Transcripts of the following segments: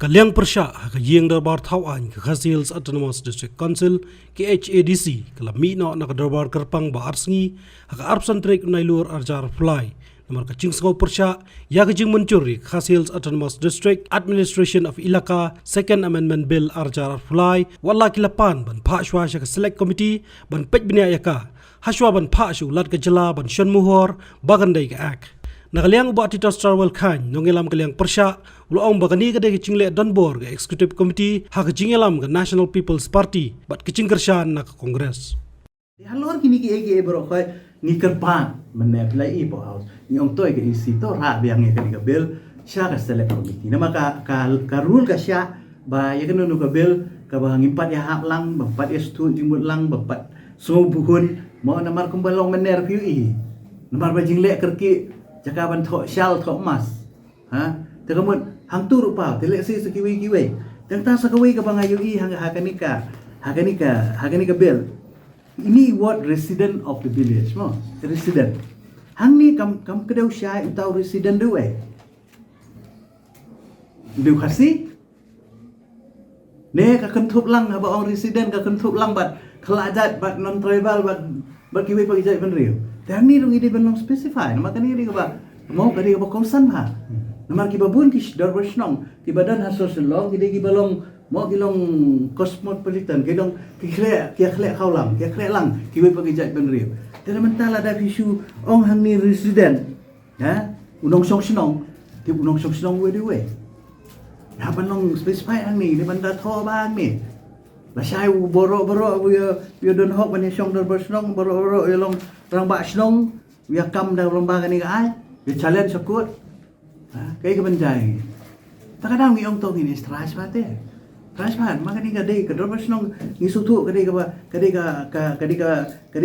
Kaliang Persya ka Yeng Darbar Thawan ka Khasils Autonomous District Council KHADC kala mino na ka Darbar Kerpang ba Arsngi ka Arpsan Trek Nailur Arjar Fly namar ka Chingsgaw Persya ya ka Jing Muncuri Khasils Autonomous District Administration of Ilaka Second Amendment Bill Arjar Fly wala kilapan ban phashwa ka Select Committee ban pej binaya ka haswa ban phashu lat ka jala ban shon muhor bagandai ka ak Nakaliang ubat Tito Starwell Khan nongelam kaliang Persya ulang bagani kadai kicing Dunbor ke Executive Committee hak kicing ke National People's Party bat kicing kershan nak Kongres. Halor kini ki ege bro koi ni kerpan meneply ipo house ni ong toy ke isi to ra biang ke ni bill sya ka Select Committee nama ka rule ka sya ba ya kenu ka bill ka bahang impat ya hak lang bapat ya stu jimut lang bapat so buhun mau namar kumbalong mener PUE namar bajing lek kerki cakapan thok syal thok emas ha terkemun hang tu rupa telek si sekiwi-kiwi tentang sakawi ke bangayu i hang hakanika bill ini what resident of the village mo resident hang ni kam kedau syai utau resident duwe du khasi ne ka kentup lang ba ong resident ka kentup lang bat kelajat bat non tribal bat kiwi pagi jai benriu dan ni dong ide belum specify nama kan ni ba mau kadi ba concern ha nama ki babun ki Darbar Snong ki badan hasil selong ki balong mau kilong cosmopolitan ki dong ki khle khaulam ki khle lang ki we pagi jai benriu dan mentala ada isu ong hang ni resident ha unong song snong ti unong song snong we we ha balong specify hang ni di banda tho bang ni Basai borok-borok we don hok bani song Darbar Snong borok-borok yelong rang ba snong we kam dah lomba kan ni ai we challenge sakut ha kai ke benjai takadang mi ong to ni stress pate stress pan maka ni gadai ke Darbar Snong ni sutu gadai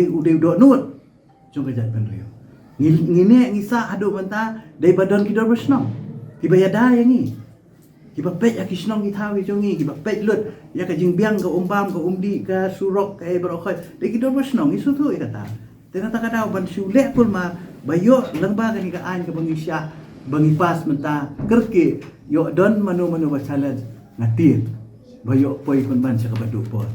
udah dok nut jong kejat pen rio ngine ngisa adu menta dai badan ki Darbar Snong ki bayada yang ni kiba pej aki snong ki thawi jongi kiba pej lut ya ka jingbiang ka umbam ka umdi ka surok ka brokhoi de ki Darbar Snong isu tu kata ternyata kada ban sule pun ma bayo lengba ka ni ka an ka bangi sya bangi pas menta kerke yo don manu ba challenge ngatir bayo poi pun ban sya ka badu po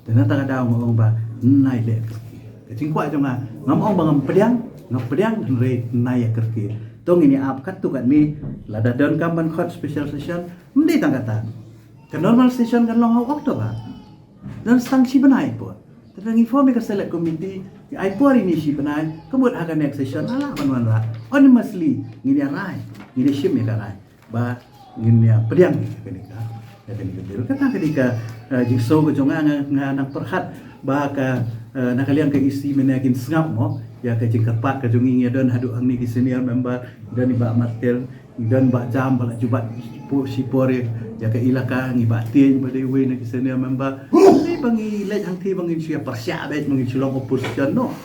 ternyata kada ngong ba nai le kerke ka jingkwa jonga ngamong bangam pediang re nai kerke tong ini kat tu kat ni lada don kamban court special session mesti tanggatan ke normal session kan long Oktober dan sanksi benai po tentang inform ke Select Committee ai por ini si benai kebut akan next session ala panwan ra on mostly ngini rai ngini shim ya rai ba ngini pediang ni kenika dan ni betul kata ketika jingso ke jonga ngang perhat ba ka nakalian ke isi menakin sengap mo ya ke jingkerpat ke jongi don hadu ang ni senior member dan iba martel dan ba jam bala jubat sipore ya ke ilaka ngi batin bade we ni senior member ni bangi lej hang ti bangi sia persya bet bangi sulong opposition no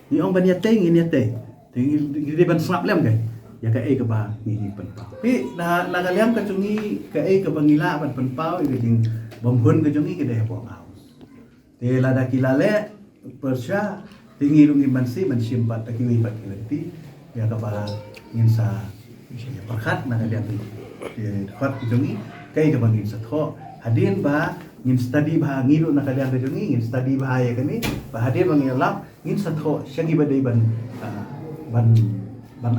ni ong ban yate ngi yate ngi ban snap lem kai ya ke ke ba ni penpau pi na kalian ke jongi ke ke bangila ban penpau ke jing bomhun ke jongi ke deh bong house te lada kilale persya tinggi rungi mansi empat taki wi pat kilati ya ka ngin sa perkat na dia di khot jongi kai ka bangin sa tho hadin ba ngin study ba ngiru na kalian ka jongi ngin study ba ya kani ba hadin bang yalap ngin sa tho syagi badai ban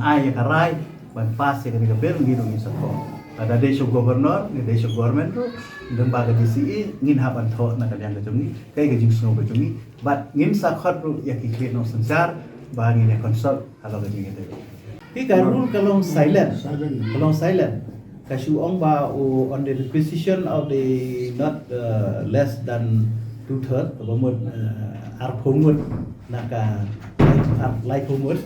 ai ya karai ban pas ya kani ka bel ngiru ngin sa tho ada desho governor ni desho government tu lembaga DCE ngin haban tho na kalian ka jongi kai ka jing snow ka jongi but ngin sa khot ru ya ki create no sensar ba ngin ya consult halo ka jingi te ki karul kalong silent kashu ong ba on the requisition of the not less than 2/3 bamud arphomud naka like homud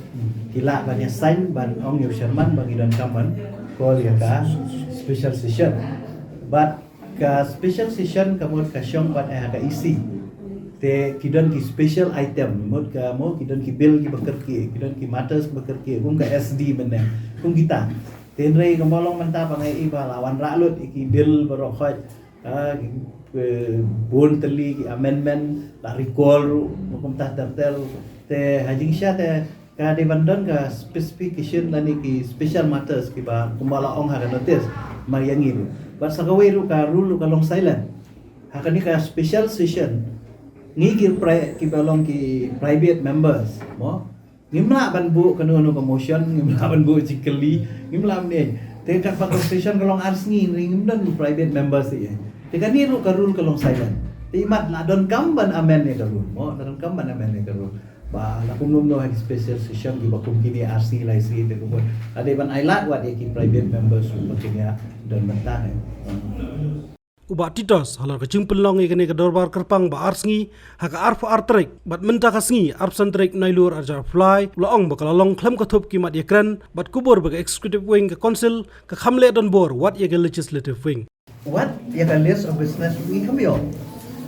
kila ban ya sign ban ong yu sherman bang idan kaman call ya ka special session but ka special session kamot ka syong ban ka isi te kidon ki special item mod ka mo kidon ki bill ki bekerki kidon ki matters bekerki kung ka SD benem kung kita tenrei kamolong menta pangai iba lawan ralut iki bill berokhot bon teli ki amendment la recall hukum tah tertel te hajing sya te ka di bandan ka specification lani ki special matters ki ba kumbala ong ha notice mariangi but sakaway ru ka rule ka long silent hakani ka special session ngi ki balong ki private members mo ngimla ban bu kanu ka motion ngimla ban bu chikali ngimla ne te ka pa session ka long ars ngi ngimdan private members ye te kan ni ru ka rule ka long silent te mat la don kamban amen ne ka rule mo don kamban amen ne ka rule ba la kum no had special session ki ba kum kini RC lai sri te ko ade ban ailat wat ki private members makinya don mentah uba titos halar ka jing pelong ikene ka dorbar kerpang ba arsngi haka arf artrek bat menta kasngi arpsantrek nailur arjar fly laong bakal long khlem ka thop ki mat yakran bat kubur ba executive wing ka council ka khamle don bor wat ya legislative wing what ya ka list of business we come yo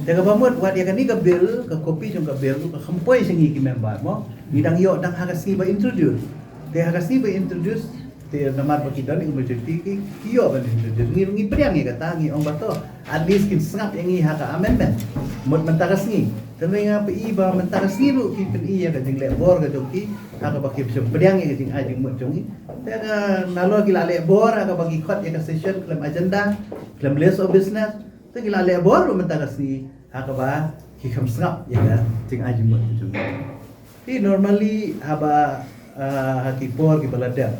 daga bamut wat ya ka ni ka bill ka copy jong ka bill ka khampoi singi ki member mo bidang yo dang haka si ba introduce te haka si ba introduce te namar pakidon ng emergency ki yo ba introduce ngi priang ni kata ngi ong bato at least kin sngap ngi haka amendment mut mentakas ngi tanay nga pa iba mentakas ngi ru ki pen iya ka jing lebor ka jong ki haka ba ki priang ngi jing ajing mut jong ni daga nalo ki la lebor haka ba ki khot ya ka session klem agenda klem list of business te ki la lebor ru mentakas ngi haka ba ki kham sngap ya ka jing ajing mut jong ni normally haba haki por ki balada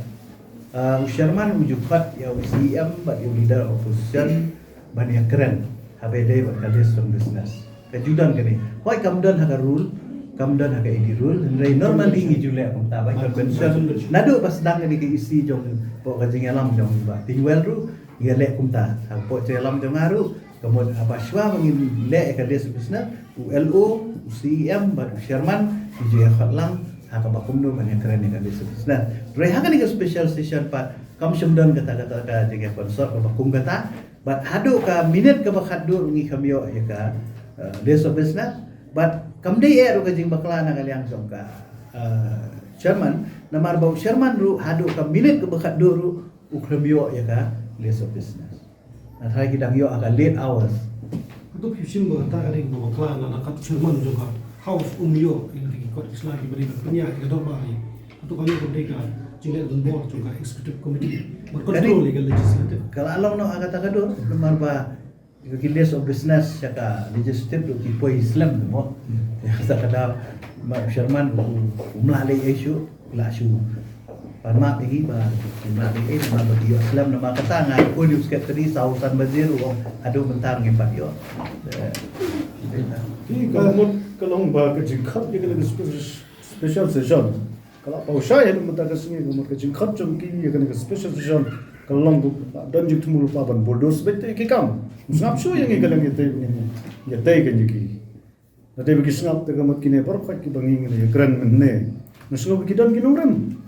Sherman ujukat ya UCM but yung leader opposition bani keren habede berkalis from business kejudan kini hoi kamdan haga rule kamdan haga edi rule nrai normally ngi jule akong tabay convention nado pas dang ni ke isi jong po kajing alam jong ba tingwel ru ngele kumta po alam jong aru kemud apa shwa mangin le kalis business ULO UCM but Sherman juje khatlang haka bakumno banyak keren ni kalis business reha kan special session pa kam syamdan kata-kata ka jenge konsort ka bakum kata but hadu ka minute ka bakhadu ngi kamyo ya ka list of business but kam dei ero ka jing bakla na kaliang song ka chairman namar bau chairman ru hadu ka minute ka bakhadu ru ukramyo ya ka list of business na thai kidang yo aka late hours tu kisim ba ta ka ring bakla na kat chairman juga house umyo ini kot islam ki beri penya ka dorbari tu kami ko deka jingle don board juga executive committee berkontrol legal legislative kalau along no agak tagado lemar ba list of business saka legislative do kipo Islam mo ya kada Sherman umlale issue la issue parma pegi ba umlale issue ma ba dio Islam nama kata ngai ko news secretary sausan baziru adu mentang ngepat yo kalau ba ke jingkhat ye ke special session kalau pausha ye mata ka singi mo ke jingkhat jom ki ye ke special session kalau bu dan jik tumul pa ban bordos bete ke kam snap show ye ke lang ye te ke ki na te bi snap te gamat kine par khat ki bangi ne gran ne nusgo ki dan ki nuram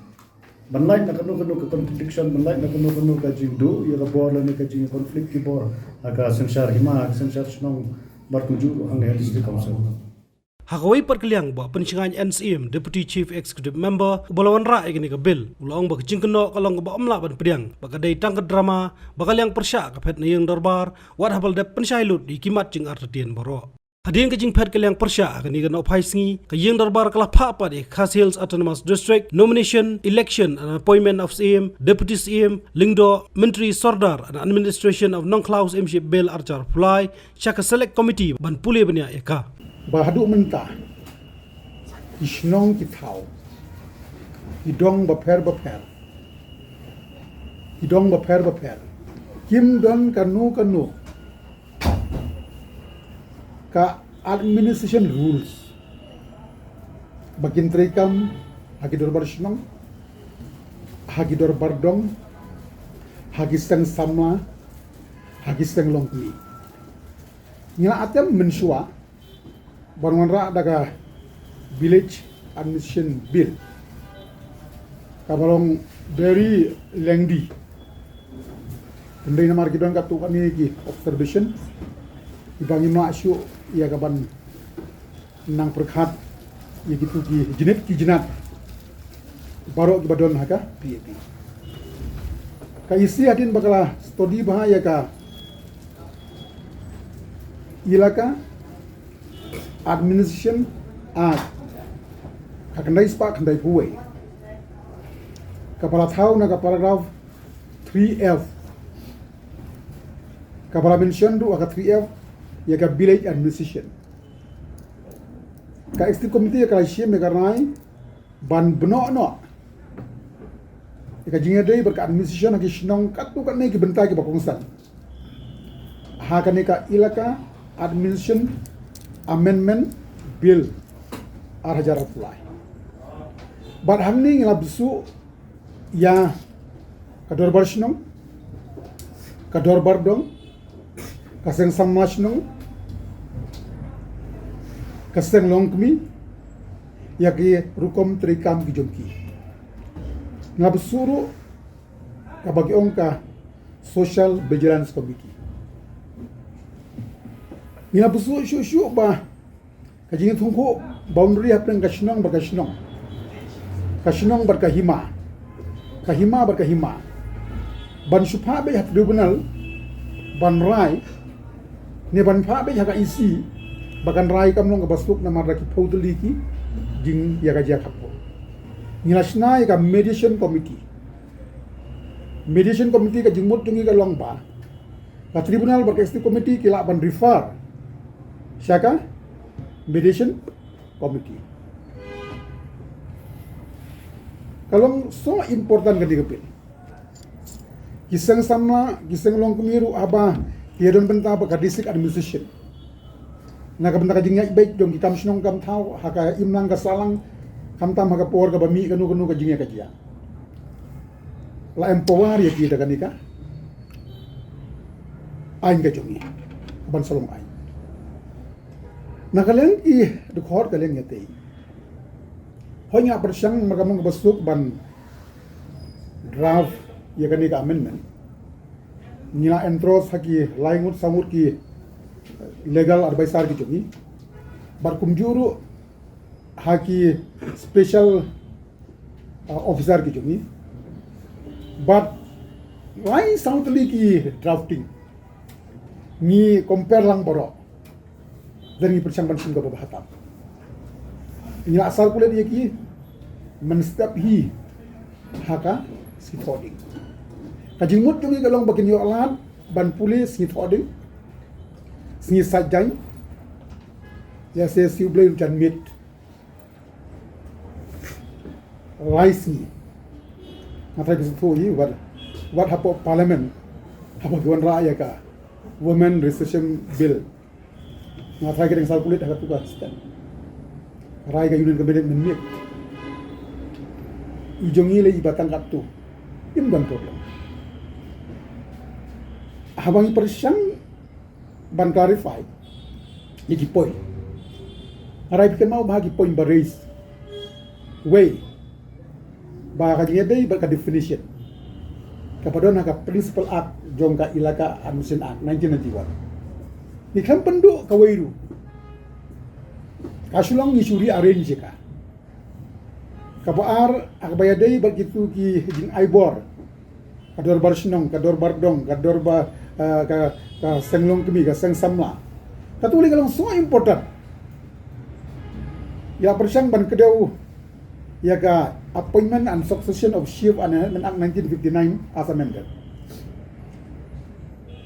banlai na kanu ka contradiction banlai na kanu ka jindu ye ka bor ne ka jing conflict ki bor aga sensar hima sensar snong bertuju ang district council Hakawai perkeliang ba pencingan NCM Deputy Chief Executive Member balawan ra igini ka bill ulong ba jingkeno kalong ba amla ban priang ba kadai tangkat drama ba kaliang persya ka phet nayang darbar wat habal de pensyailut di kimat jing artien baro hadin ka jing phet kaliang persya ka ni gan ophai sngi ka yeng darbar kala pha pa de Khas Hills Autonomous District nomination election and appointment of CM Deputy CM Lingdo Menteri Sordar and administration of non-clause MShip bill archar fly shaka select committee ban pule bania eka bahadu mentah isnong kitau idong baper kim don kanu ka administration rules bakin trekam hagi dorbar isnong hagi dorbar dong hagi steng sama hagi steng longkli ngila atem mensua Banwanra daga village admission bill kabalong very lengthy kendai namar kita angkat tu kami lagi observation ibangi masuk ia kaban nang perkhat ia gitu ki jinat baru ki badon haka PAP ka isi hadin bakala study bahaya ka ilaka administration act kakandai spa kandai buai kapala thau na ka paragraph 3F Kabala mention du aka 3F ya ka village administration. Ka executive committee ka shim me karai ban bno no. Ka jinga dei ber ka administration ki shnong katu kan ne ki benta ki bakongsan. Ha ka ne ka ilaka administration amendment bill arhajar apply. But hamni ngila bisu ya kador barshnong kador bardong kaseng samashnong kaseng longkmi yaki rukom trikam kijomki ngabsuru kabagi ongka social vigilance committee ngabsu shu ba kajing thungko boundary hapeng kashnong kashnong berkahima berkahima ban supha be hat tribunal ban rai ne ban pha be haka isi bakan rai kamlong ka basluk na maraki phoutli ki jing yaga ja khapo national ka mediation committee ka jingmut tungi ka long ba ka tribunal bar executive committee ki la ban refer syaka mediation committee kalong so important ka digapil kisang sama kisang long kumiru aba kiadon benta ba ka district administration na ka benta ka jingya baik dong kitam snong kam thau haka imlang ka salang kam tam haka por ka bami kanu ka jingya ka jia la empower ya kita kanika ain ka jongi ban salong ain nakaleng i dukhor kaleng yate honya persyang magamong basuk ban draft ya kan ka amendment nila entros haki laingut samur ki legal advisor ki jogi bar kumjuru haki special officer ki jogi but lain sautli ki drafting ni compare lang boro dari persyang ban singga bahatam nila asal kulit ye ki menstep hi haka sithoding kajimut tungi kalong bakin yo alat ban pulis sithoding singi sajai ya se siublay jan mit raisi ngatai bisu yi what hapo parliament hapo gwan raya ka women recession bill ngatai kedeng sal kulit haka tugas kan raya ka union cabinet menit ijongi le ibatang katu imban problem habangi persyang ban clarify iki point arai bikin mau bahagi point baris way bahagi dei ba ka definition kepada naga principal act jongka ilaka admission act 1991 ni kan pendu kawairu kasulong ni suri arrange ka kabar akbaya dei begitu ki jing aibor kador barsnong kador bardong kador ba ka senglong kemi ka seng samla katuli kalong so important ya persyang ban kedau ya ka appointment and succession of chief and headman act 1959 as amended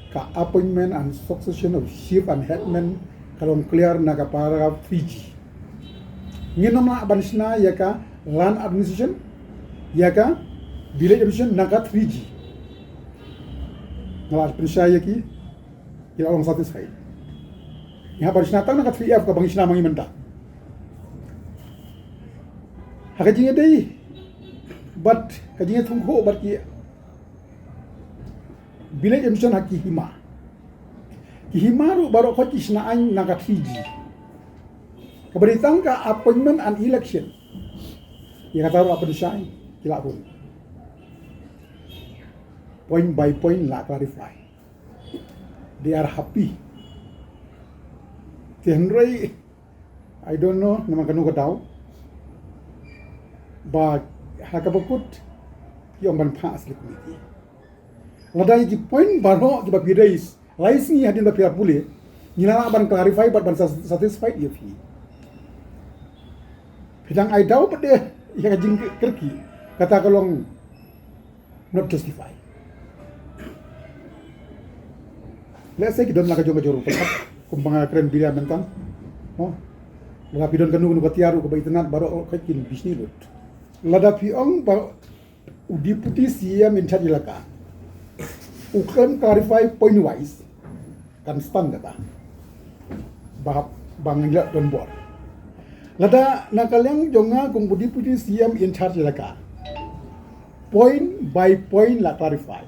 ka appointment and succession of chief and headman kalong clear na ka paragraph 3G nginom na bansna ya ka land administration ya ka village administration na ka 3G ngalas percaya ki kita orang satisfied. Yang baris natang nak 3F ka bangis namang imenta. Hakajinya dei but kajinya tungho but ki village emission haki hima. Ki himaru baru ko kisnaan na ka 3G. Kabaritang ka appointment and election. Yang kata apa disay kila pun. Point by point la clarify. They are happy. Henry, I don't know, naman kanu ka daw. But hakabakut yung ban pa aslik niti. Ladai ki point baro ki ba pidais. Lais ni hadin ba pira puli. Nila ban clarify but ban satisfied ye fi. Bidang I daw pade ya jing kerki kata kalong not justify. let's say kidon laga jonga joru pelak kumbanga keren biria mentang oh lada pidon kanu kanu katiaru ke baitenat baru kakin bisni lut lada piong ba deputy CM in charge laka ukram clarify point wise kan stand kata bahap bangla don bor lada nakalang jonga kung deputy CM in charge laka point by point la clarify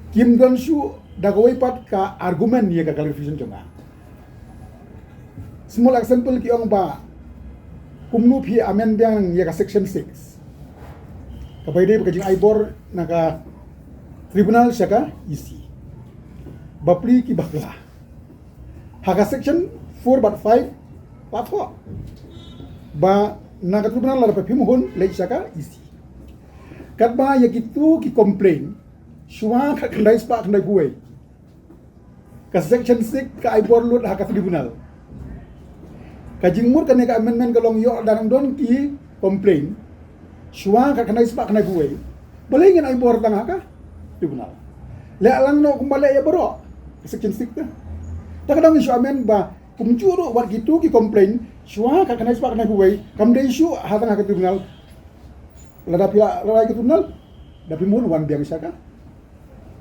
Kim Don Shu dagawai pat ka argument ye ka clarification jonga. Small example ki ong ba kumnu phi amen biang ye ka section 6. Kapay de kajing aibor naka tribunal syaka isi. Bapli ki bakla. Haka section 4 but 5 patho. Ba naka tribunal la pa phimuhun le syaka isi. Katba ye kitu ki complain Shua kat kendai spak kendai buai. Ka section 6 ka aibor lut hak tribunal. Ka jingmur kan ka amendment kalong yo darang don ki complain. Shua kat kendai spak kendai buai. Balingin aibor tang hak tribunal. Le alang no kumbale ya boro. Section 6 ta. Ta kadang isu amen ba kumjuru wat gitu ki complain. Shua kat kendai spak kendai buai. Kamdai isu hatang hak tribunal. Lada pila lada ke tribunal. Dapi mun wan biang syaka.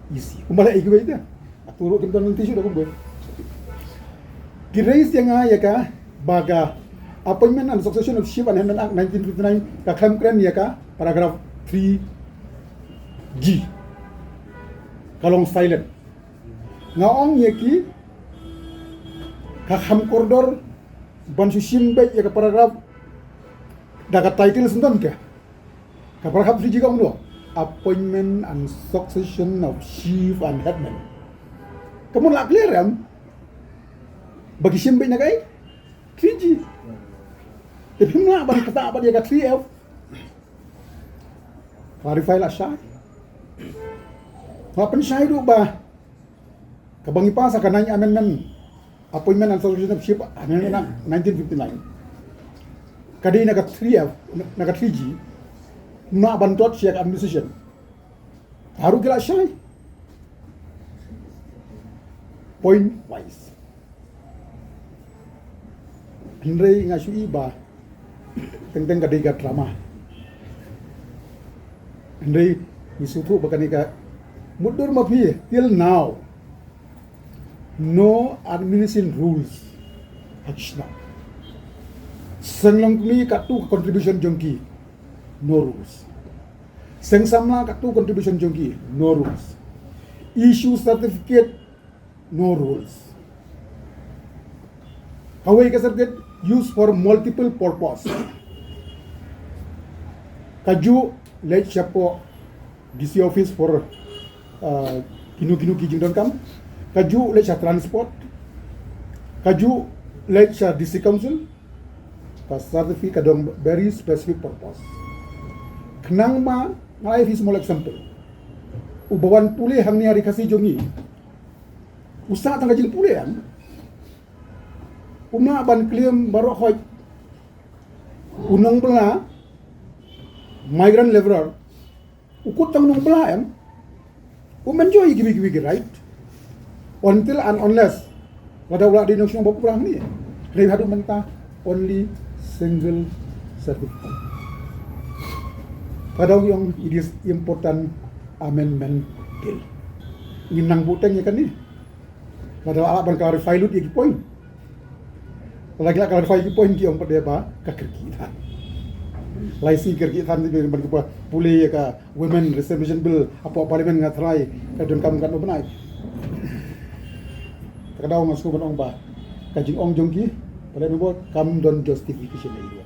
Isi. Kumbala iki ba ita? Aturo kita nanti sudah kumbul. Kirais yang ya ka baga appointment and succession of chief and handle act 1959 ka klam kren ya ka paragraph 3G. Kalong silent. Ngaong ya ki ka kham koridor ban su simbe ya ka paragraph daga title senton ka. Ka paragraph 3G ka undo. Appointment and succession of chief and headman. Kamu nak clear kan? Bagi simpai nak ay 3G. Tapi mana bang kata apa dia kat 3F? Clarify lah syai. Apa syai tu bah? Kabangi pas akan nanya amendment appointment and succession of chief amendment 1959. Kadai nak 3F, nak 3G. Nak bantuan siap administration. Haru kira syai. Point wise. Henry ngasui ba teng-teng kadai ka drama. Henry isutu bakani ka mudur mapi till now no administration rules action. Senglong kami katu contribution jongki. No rules. Seng samla katu contribution jongki, no rules. Issue certificate, no rules. Kawai ka certificate used for multiple purpose. Kaju let siapo DC office for kinu-kinu kijingdon kam. Kaju let siya transport. Kaju let siya DC council. Ka certificate kadong very specific purpose. Kenang ma ngai small example. Ubawan pulih hang ni hari kasih jongi. Usaha tangga jing pulih yang. Uma ban claim baru hoi. Unang bela migrant laborer. Ukut tang nung bela yang. Menjoy gibi right. Until and unless wada ulah di nasional bapu perang ni. Dari hadu mentah only single certificate. Padahal yang it is important amendment bill. Minang butang ya kan ni. Padahal alat ban clarify lut iki point. Lagi-lagi clarify iki point ki yang pada ba kekerkitan. Laisi kerkitan di ban ke pulih ka women reservation bill apa parlimen ngatrai ka don kam kan benai. Kadang masuk ban ong ba kajing ong jongki pada nombor kam don justification ni dia.